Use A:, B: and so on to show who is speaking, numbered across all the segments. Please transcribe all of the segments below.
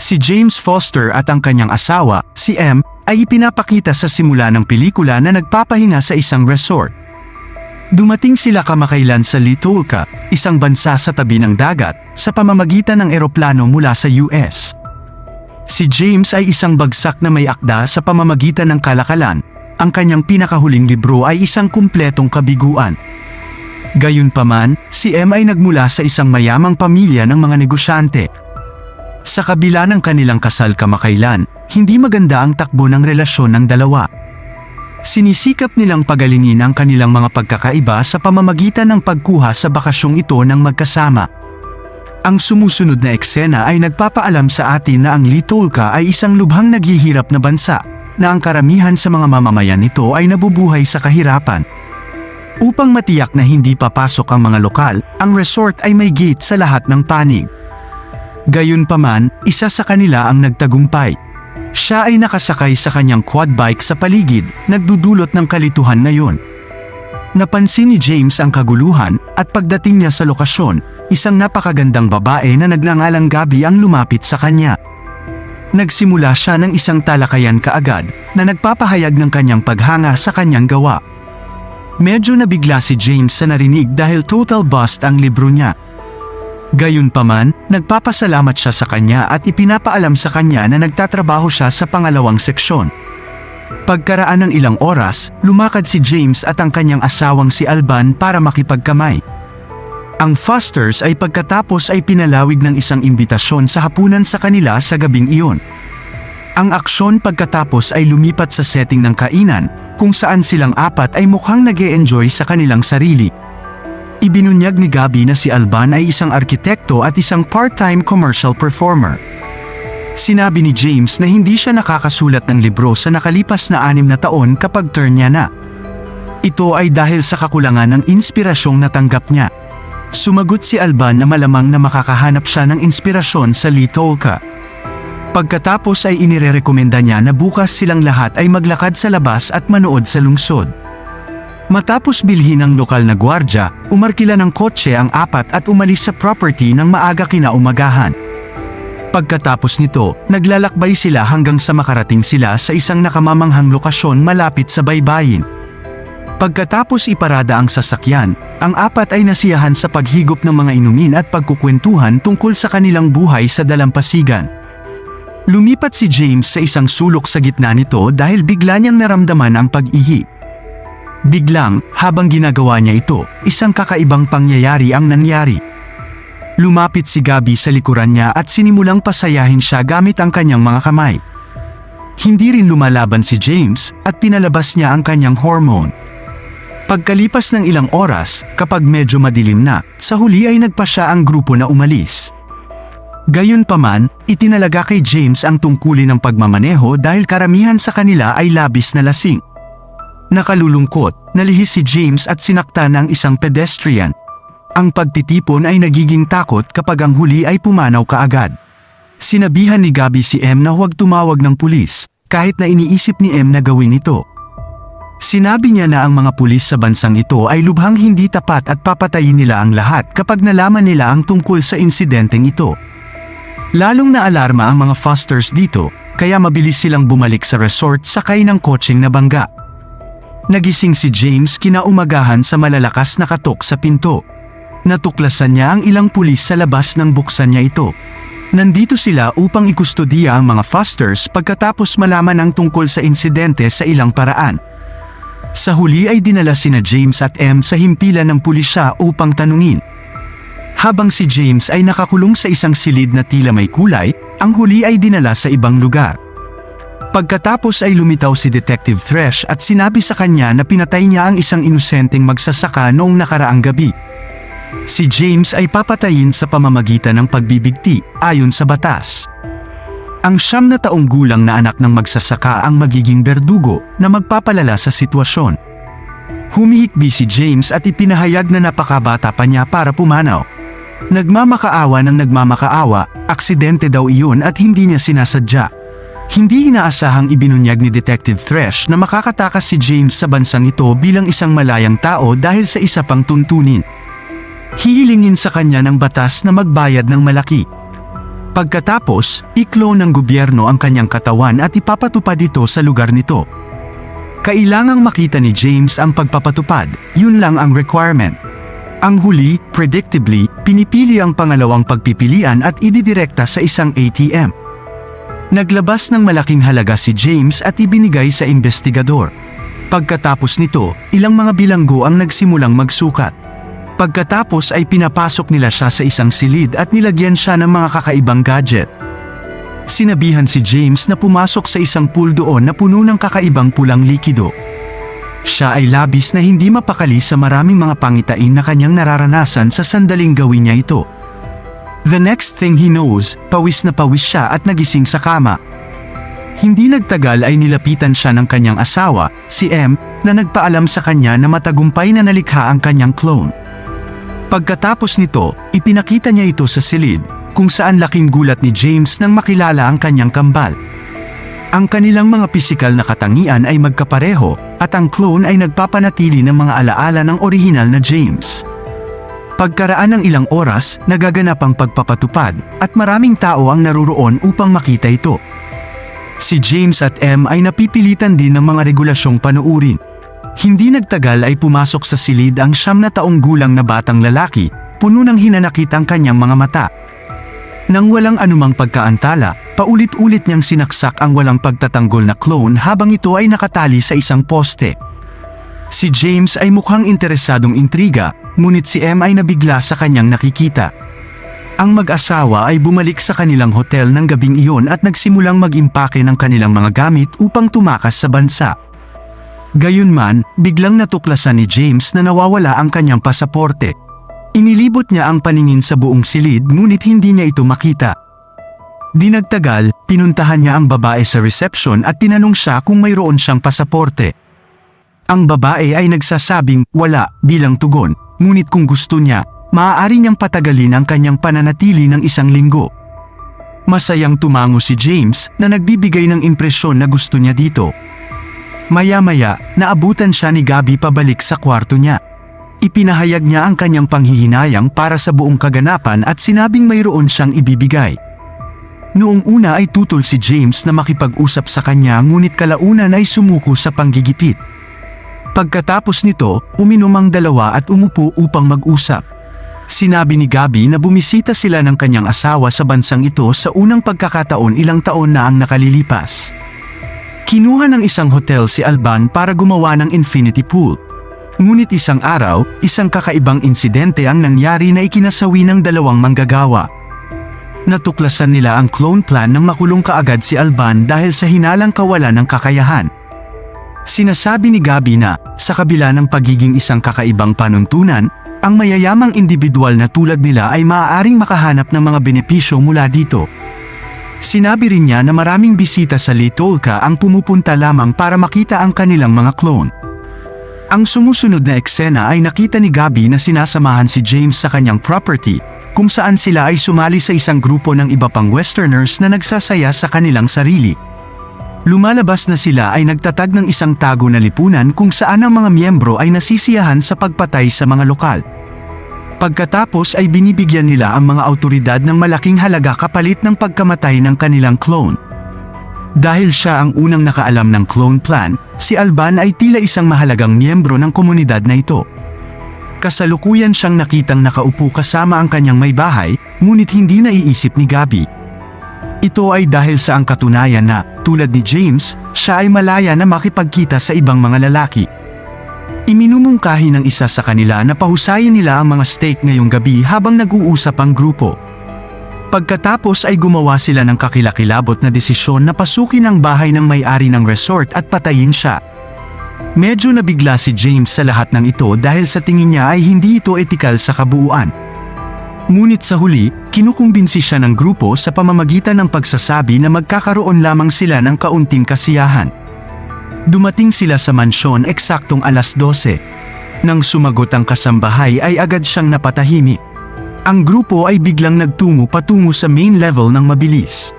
A: Si James Foster at ang kanyang asawa, si M, ay ipinapakita sa simula ng pelikula na nagpapahinga sa isang resort. Dumating sila kamakailan sa Litulka, isang bansa sa tabi ng dagat, sa pamamagitan ng eroplano mula sa US. Si James ay isang bagsak na may akda sa pamamagitan ng kalakalan. Ang kanyang pinakahuling libro ay isang kumpletong kabiguan. Gayunpaman, si M ay nagmula sa isang mayamang pamilya ng mga negosyante. Sa kabila ng kanilang kasal kamakailan, hindi maganda ang takbo ng relasyon ng dalawa. Sinisikap nilang pagalingin ang kanilang mga pagkakaiba sa pamamagitan ng pagkuha sa bakasyong ito ng magkasama. Ang sumusunod na eksena ay nagpapaalam sa atin na ang Litulka ay isang lubhang naghihirap na bansa, na ang karamihan sa mga mamamayan nito ay nabubuhay sa kahirapan. Upang matiyak na hindi papasok ang mga lokal, ang resort ay may gate sa lahat ng panig. Gayunpaman, isa sa kanila ang nagtagumpay. Siya ay nakasakay sa kanyang quad bike sa paligid, nagdudulot ng kalituhan na yun. Napansin ni James ang kaguluhan, at pagdating niya sa lokasyon, isang napakagandang babae na nagngangalang Gabby ang lumapit sa kanya. Nagsimula siya ng isang talakayan kaagad, na nagpapahayag ng kanyang paghanga sa kanyang gawa. Medyo nabigla si James sa narinig dahil total bust ang libro niya. Gayunpaman, nagpapasalamat siya sa kanya at ipinapaalam sa kanya na nagtatrabaho siya sa pangalawang seksyon. Pagkaraan ng ilang oras, lumakad si James at ang kanyang asawang si Alban para makipagkamay. Ang Fosters ay pagkatapos ay pinalawig ng isang imbitasyon sa hapunan sa kanila sa gabing iyon. Ang aksyon pagkatapos ay lumipat sa setting ng kainan, kung saan silang apat ay mukhang nag-e-enjoy sa kanilang sarili. Ibinunyag ni Gabby na si Alban ay isang arkitekto at isang part-time commercial performer. Sinabi ni James na hindi siya nakakasulat ng libro sa nakalipas na 6 na taon kapag turn niya na. Ito ay dahil sa kakulangan ng inspirasyong natanggap niya. Sumagot si Alban na malamang na makakahanap siya ng inspirasyon sa Litulka. Pagkatapos ay inirerekomenda niya na bukas silang lahat ay maglakad sa labas at manood sa lungsod. Matapos bilhin ng lokal na gwardya, umarkila ng kotse ang apat at umalis sa property ng maaga kinaumagahan. Pagkatapos nito, naglalakbay sila hanggang sa makarating sila sa isang nakamamanghang lokasyon malapit sa baybayin. Pagkatapos iparada ang sasakyan, ang apat ay nasiyahan sa paghigop ng mga inumin at pagkukwentuhan tungkol sa kanilang buhay sa dalampasigan. Lumipat si James sa isang sulok sa gitna nito dahil bigla niyang naramdaman ang pag-ihi. Biglang, habang ginagawa niya ito, isang kakaibang pangyayari ang nangyari. Lumapit si Gabby sa likuran niya at sinimulang pasayahin siya gamit ang kanyang mga kamay. Hindi rin lumalaban si James at pinalabas niya ang kanyang hormone. Pagkalipas ng ilang oras, kapag medyo madilim na, sa huli ay nagpasya ang grupo na umalis. Gayunpaman, itinalaga kay James ang tungkulin ng pagmamaneho dahil karamihan sa kanila ay labis na lasing. Nakalulungkot, nalihis si James at sinaktan ng isang pedestrian. Ang pagtitipon ay nagiging takot kapag ang huli ay pumanaw kaagad. Sinabihan ni Gabby si M na huwag tumawag ng pulis, kahit na iniisip ni M na gawin ito. Sinabi niya na ang mga pulis sa bansang ito ay lubhang hindi tapat at papatayin nila ang lahat kapag nalaman nila ang tungkol sa insidenteng ito. Lalong naalarma ang mga Fosters dito, kaya mabilis silang bumalik sa resort sakay ng kotseng nabangga. Nagising si James kinaumagahan sa malalakas na katok sa pinto. Natuklasan niya ang ilang pulis sa labas nang buksan niya ito. Nandito sila upang ikustodiya ang mga Fosters pagkatapos malaman ang tungkol sa insidente sa ilang paraan. Sa huli ay dinala sina James at M sa himpilan ng pulisya upang tanungin. Habang si James ay nakakulong sa isang silid na tila may kulay, ang huli ay dinala sa ibang lugar. Pagkatapos ay lumitaw si Detective Thresh at sinabi sa kanya na pinatay niya ang isang inosenteng magsasaka noong nakaraang gabi. Si James ay papatayin sa pamamagitan ng pagbibigti, ayon sa batas. Ang 9 na taong gulang na anak ng magsasaka ang magiging berdugo na magpapalala sa sitwasyon. Humihikbi si James at ipinahayag na napakabata pa niya para pumanaw. Nagmamakaawa ng nagmamakaawa, aksidente daw iyon at hindi niya sinasadya. Hindi inaasahang ibinunyag ni Detective Thresh na makakatakas si James sa bansang ito bilang isang malayang tao dahil sa isa pang tuntunin. Hihilingin sa kanya ng batas na magbayad ng malaki. Pagkatapos, i-clone ng gobyerno ang kanyang katawan at ipapatupad ito sa lugar nito. Kailangang makita ni James ang pagpapatupad, yun lang ang requirement. Ang huli, predictably, pinipili ang pangalawang pagpipilian at ididirekta sa isang ATM. Naglabas ng malaking halaga si James at ibinigay sa investigador. Pagkatapos nito, ilang mga bilanggo ang nagsimulang magsukat. Pagkatapos ay pinapasok nila siya sa isang silid at nilagyan siya ng mga kakaibang gadget. Sinabihan si James na pumasok sa isang pool doon na puno ng kakaibang pulang likido. Siya ay labis na hindi mapakali sa maraming mga pangitain na kanyang nararanasan sa sandaling gawin niya ito. The next thing he knows, pawis na pawis siya at nagising sa kama. Hindi nagtagal ay nilapitan siya ng kanyang asawa, si M, na nagpaalam sa kanya na matagumpay na nalikha ang kanyang clone. Pagkatapos nito, ipinakita niya ito sa silid, kung saan laking gulat ni James nang makilala ang kanyang kambal. Ang kanilang mga pisikal na katangian ay magkapareho, at ang clone ay nagpapanatili ng mga alaala ng orihinal na James. Pagkaraan ng ilang oras, nagaganap ang pagpapatupad, at maraming tao ang naruroon upang makita ito. Si James at M ay napipilitan din ng mga regulasyong panuurin. Hindi nagtagal ay pumasok sa silid ang 9 na taong gulang na batang lalaki, puno ng hinanakit ang kanyang mga mata. Nang walang anumang pagkaantala, paulit-ulit niyang sinaksak ang walang pagtatanggol na clone habang ito ay nakatali sa isang poste. Si James ay mukhang interesadong intriga, ngunit si M ay nabigla sa kanyang nakikita. Ang mag-asawa ay bumalik sa kanilang hotel ng gabing iyon at nagsimulang mag-impake ng kanilang mga gamit upang tumakas sa bansa. Gayunman, biglang natuklasan ni James na nawawala ang kanyang pasaporte. Inilibot niya ang paningin sa buong silid ngunit hindi niya ito makita. Di nagtagal, pinuntahan niya ang babae sa reception at tinanong siya kung mayroon siyang pasaporte. Ang babae ay nagsasabing wala bilang tugon, ngunit kung gusto niya, maaari niyang patagalin ang kanyang pananatili ng 1 linggo. Masayang tumango si James na nagbibigay ng impresyon na gusto niya dito. Maya-maya, naabutan siya ni Gabby pabalik sa kwarto niya. Ipinahayag niya ang kanyang panghihinayang para sa buong kaganapan at sinabing mayroon siyang ibibigay. Noong una ay tutol si James na makipag-usap sa kanya ngunit kalaunan ay sumuko sa panggigipit. Pagkatapos nito, uminom ang dalawa at umupo upang mag-usap. Sinabi ni Gabby na bumisita sila ng kanyang asawa sa bansang ito sa unang pagkakataon ilang taon na ang nakalilipas. Kinuha ng isang hotel si Alban para gumawa ng infinity pool. Ngunit isang araw, isang kakaibang insidente ang nangyari na ikinasawi ng 2 manggagawa. Natuklasan nila ang clone plan nang makulong kaagad si Alban dahil sa hinalang kawalan ng kakayahan. Sinasabi ni Gabby na, sa kabila ng pagiging isang kakaibang panuntunan, ang mayayamang individual na tulad nila ay maaaring makahanap ng mga benepisyo mula dito. Sinabi rin niya na maraming bisita sa Litolka ang pumupunta lamang para makita ang kanilang mga clone. Ang sumusunod na eksena ay nakita ni Gabby na sinasamahan si James sa kanyang property, kung saan sila ay sumali sa isang grupo ng iba pang Westerners na nagsasaya sa kanilang sarili. Lumalabas na sila ay nagtatag ng isang tago na lipunan kung saan ang mga miyembro ay nasisiyahan sa pagpatay sa mga lokal. Pagkatapos ay binibigyan nila ang mga awtoridad ng malaking halaga kapalit ng pagkamatay ng kanilang clone. Dahil siya ang unang nakaalam ng clone plan, si Alban ay tila isang mahalagang miyembro ng komunidad na ito. Kasalukuyan siyang nakitang nakaupo kasama ang kanyang may bahay, ngunit hindi naiisip ni Gabby. Ito ay dahil sa ang katunayan na, tulad ni James, siya ay malaya na makipagkita sa ibang mga lalaki. Iminumungkahi ng isa sa kanila na pahusayin nila ang mga steak ngayong gabi habang nag-uusap ang grupo. Pagkatapos ay gumawa sila ng kakilakilabot na desisyon na pasukin ang bahay ng may-ari ng resort at patayin siya. Medyo nabigla si James sa lahat ng ito dahil sa tingin niya ay hindi ito etikal sa kabuuan. Ngunit sa huli, kinukumbinsi siya ng grupo sa pamamagitan ng pagsasabi na magkakaroon lamang sila ng kaunting kasiyahan. Dumating sila sa mansyon eksaktong 12:00. Nang sumagot ang kasambahay ay agad siyang napatahimik. Ang grupo ay biglang nagtungo patungo sa main level ng mabilis.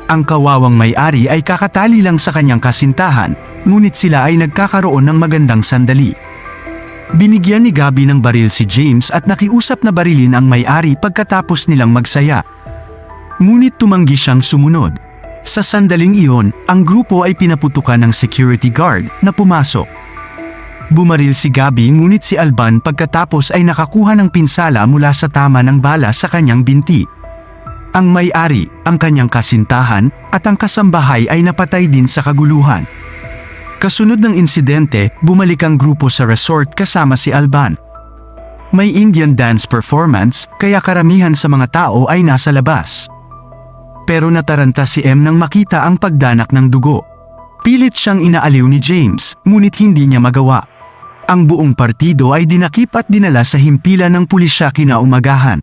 A: Ang kawawang may-ari ay kakatali lang sa kanyang kasintahan, ngunit sila ay nagkakaroon ng magandang sandali. Binigyan ni Gabby ng baril si James at nakiusap na barilin ang may-ari pagkatapos nilang magsaya. Ngunit tumanggi siyang sumunod. Sa sandaling iyon, ang grupo ay pinaputukan ng security guard na pumasok. Bumaril si Gabby ngunit si Alban pagkatapos ay nakakuha ng pinsala mula sa tama ng bala sa kanyang binti. Ang may-ari, ang kanyang kasintahan, at ang kasambahay ay napatay din sa kaguluhan. Kasunod ng insidente, bumalik ang grupo sa resort kasama si Alban. May Indian dance performance, kaya karamihan sa mga tao ay nasa labas. Pero nataranta si M nang makita ang pagdanak ng dugo. Pilit siyang inaaliw ni James, ngunit hindi niya magawa. Ang buong partido ay dinakip at dinala sa himpilan ng pulisya kinaumagahan.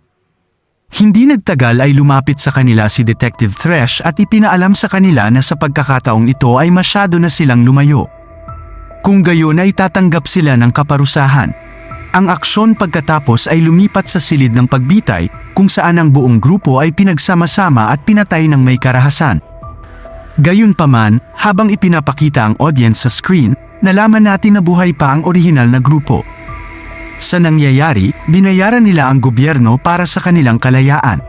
A: Hindi nagtagal ay lumapit sa kanila si Detective Thresh at ipinaalam sa kanila na sa pagkakataong ito ay masyado na silang lumayo. Kung gayon ay tatanggap sila ng kaparusahan. Ang aksyon pagkatapos ay lumipat sa silid ng pagbitay, kung saan ang buong grupo ay pinagsama-sama at pinatay ng may karahasan. Gayunpaman, habang ipinapakita ang audience sa screen, nalaman natin na buhay pa ang orihinal na grupo. Sa nangyayari, binayaran nila ang gobyerno para sa kanilang kalayaan.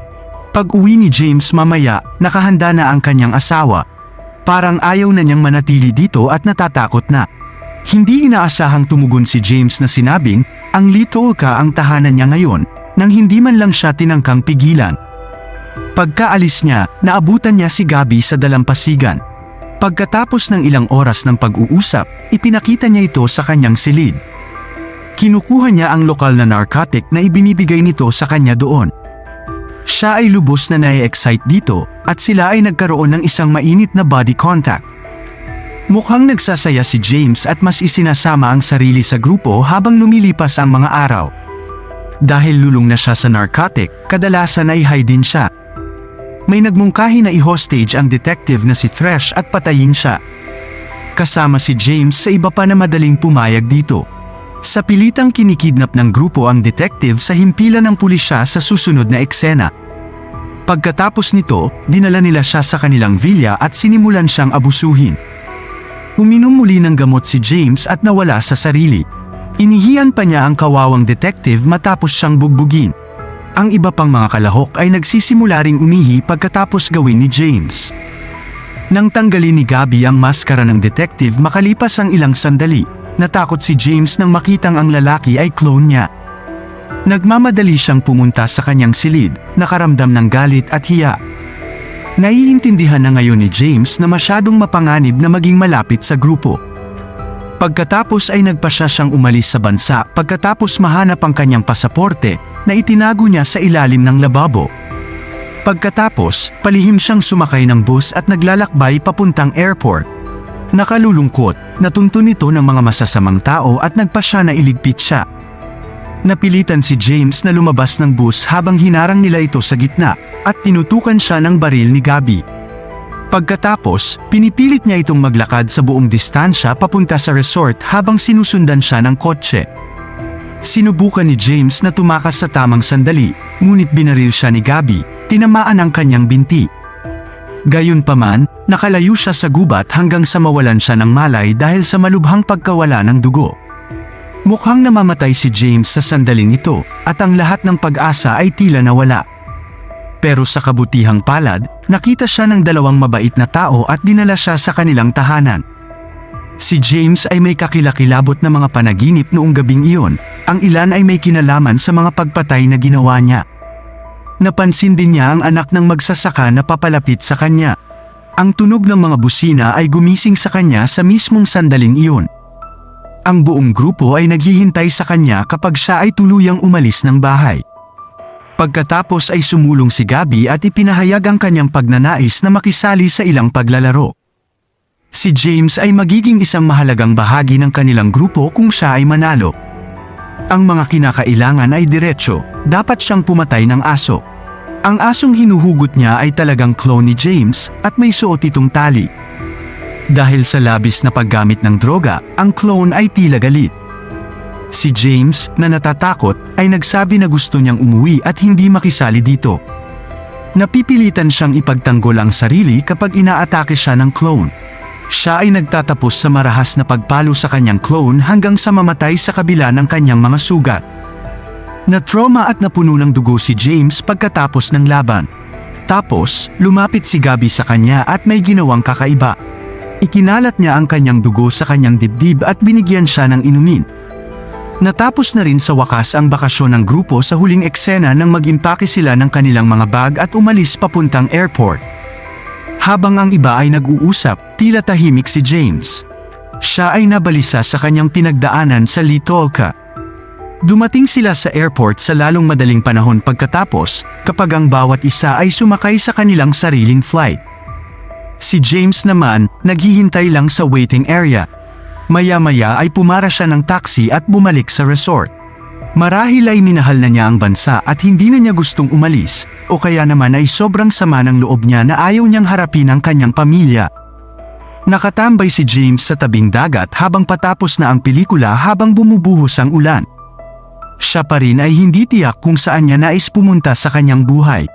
A: Pag-uwi ni James mamaya, nakahanda na ang kanyang asawa. Parang ayaw na niyang manatili dito at natatakot na. Hindi inaasahang tumugon si James na sinabing, ang Litolka ang tahanan niya ngayon, nang hindi man lang siya tinangkang pigilan. Pagkaalis niya, naabutan niya si Gabby sa dalampasigan. Pagkatapos ng ilang oras ng pag-uusap, ipinakita niya ito sa kanyang silid. Kinukuha niya ang lokal na narcotic na ibinibigay nito sa kanya doon. Siya ay lubos na nai-excite dito, at sila ay nagkaroon ng isang mainit na body contact. Mukhang nagsasaya si James at mas isinasama ang sarili sa grupo habang lumilipas ang mga araw. Dahil lulong na siya sa narcotic, kadalasan ay high din siya. May nagmungkahi na i-hostage ang detective na si Thresh at patayin siya. Kasama si James sa iba pa na madaling pumayag dito. Sa pilitang kinikidnap ng grupo ang detective sa himpilan ng pulisya sa susunod na eksena. Pagkatapos nito, dinala nila siya sa kanilang villa at sinimulan siyang abusuhin. Uminom muli ng gamot si James at nawala sa sarili. Inihiyan pa niya ang kawawang detective matapos siyang bugbugin. Ang iba pang mga kalahok ay nagsisimula ring umihi pagkatapos gawin ni James. Nang tanggalin ni Gabby ang maskara ng detective makalipas ang ilang sandali, natakot si James nang makitang ang lalaki ay clone niya. Nagmamadali siyang pumunta sa kanyang silid, nakaramdam ng galit at hiya. Naiintindihan na ngayon ni James na masyadong mapanganib na maging malapit sa grupo. Pagkatapos ay nagpasya siyang umalis sa bansa pagkatapos mahanap ang kanyang pasaporte na itinago niya sa ilalim ng lababo. Pagkatapos, palihim siyang sumakay ng bus at naglalakbay papuntang airport. Nakalulungkot, natuntun ito ng mga masasamang tao at nagpasya na iligpit siya. Napilitan si James na lumabas ng bus habang hinarang nila ito sa gitna at tinutukan siya ng baril ni Gabby. Pagkatapos, pinipilit niya itong maglakad sa buong distansya papunta sa resort habang sinusundan siya ng kotse. Sinubukan ni James na tumakas sa tamang sandali, ngunit binaril siya ni Gabby, tinamaan ang kanyang binti. Gayunpaman, nakalayo siya sa gubat hanggang sa mawalan siya ng malay dahil sa malubhang pagkawala ng dugo. Mukhang namamatay si James sa sandaling ito, at ang lahat ng pag-asa ay tila nawala. Pero sa kabutihang palad, nakita siya ng dalawang mabait na tao at dinala siya sa kanilang tahanan. Si James ay may kakilakilabot na mga panaginip noong gabing iyon, ang ilan ay may kinalaman sa mga pagpatay na ginawa niya. Napansin din niya ang anak ng magsasaka na papalapit sa kanya. Ang tunog ng mga busina ay gumising sa kanya sa mismong sandaling iyon. Ang buong grupo ay naghihintay sa kanya kapag siya ay tuluyang umalis ng bahay. Pagkatapos ay sumulong si Gabby at ipinahayag ang kanyang pagnanais na makisali sa ilang paglalaro. Si James ay magiging isang mahalagang bahagi ng kanilang grupo kung siya ay manalo. Ang mga kinakailangan ay diretsyo, dapat siyang pumatay ng aso. Ang asong hinuhugot niya ay talagang clone ni James at may suot itong tali. Dahil sa labis na paggamit ng droga, ang clone ay tila galit. Si James, na natatakot, ay nagsabi na gusto niyang umuwi at hindi makisali dito. Napipilitan siyang ipagtanggol ang sarili kapag inaatake siya ng clone. Siya ay nagtatapos sa marahas na pagpalo sa kanyang clone hanggang sa mamatay sa kabila ng kanyang mga sugat. Na-trauma at napuno ng dugo si James pagkatapos ng laban. Tapos, lumapit si Gabby sa kanya at may ginawang kakaiba. Ikinalat niya ang kanyang dugo sa kanyang dibdib at binigyan siya ng inumin. Natapos na rin sa wakas ang bakasyon ng grupo sa huling eksena nang mag-impake sila ng kanilang mga bag at umalis papuntang airport. Habang ang iba ay nag-uusap, tila tahimik si James. Siya ay nabalisa sa kanyang pinagdaanan sa Litolka. Dumating sila sa airport sa lalong madaling panahon pagkatapos, kapag ang bawat isa ay sumakay sa kanilang sariling flight. Si James naman, naghihintay lang sa waiting area. Maya-maya ay pumara siya ng taxi at bumalik sa resort. Marahil ay minahal na niya ang bansa at hindi na niya gustong umalis, o kaya naman ay sobrang sama ng loob niya na ayaw niyang harapin ang kanyang pamilya. Nakatambay si James sa tabing dagat habang patapos na ang pelikula habang bumubuhos ang ulan. Siya pa rin ay hindi tiyak kung saan niya nais pumunta sa kanyang buhay.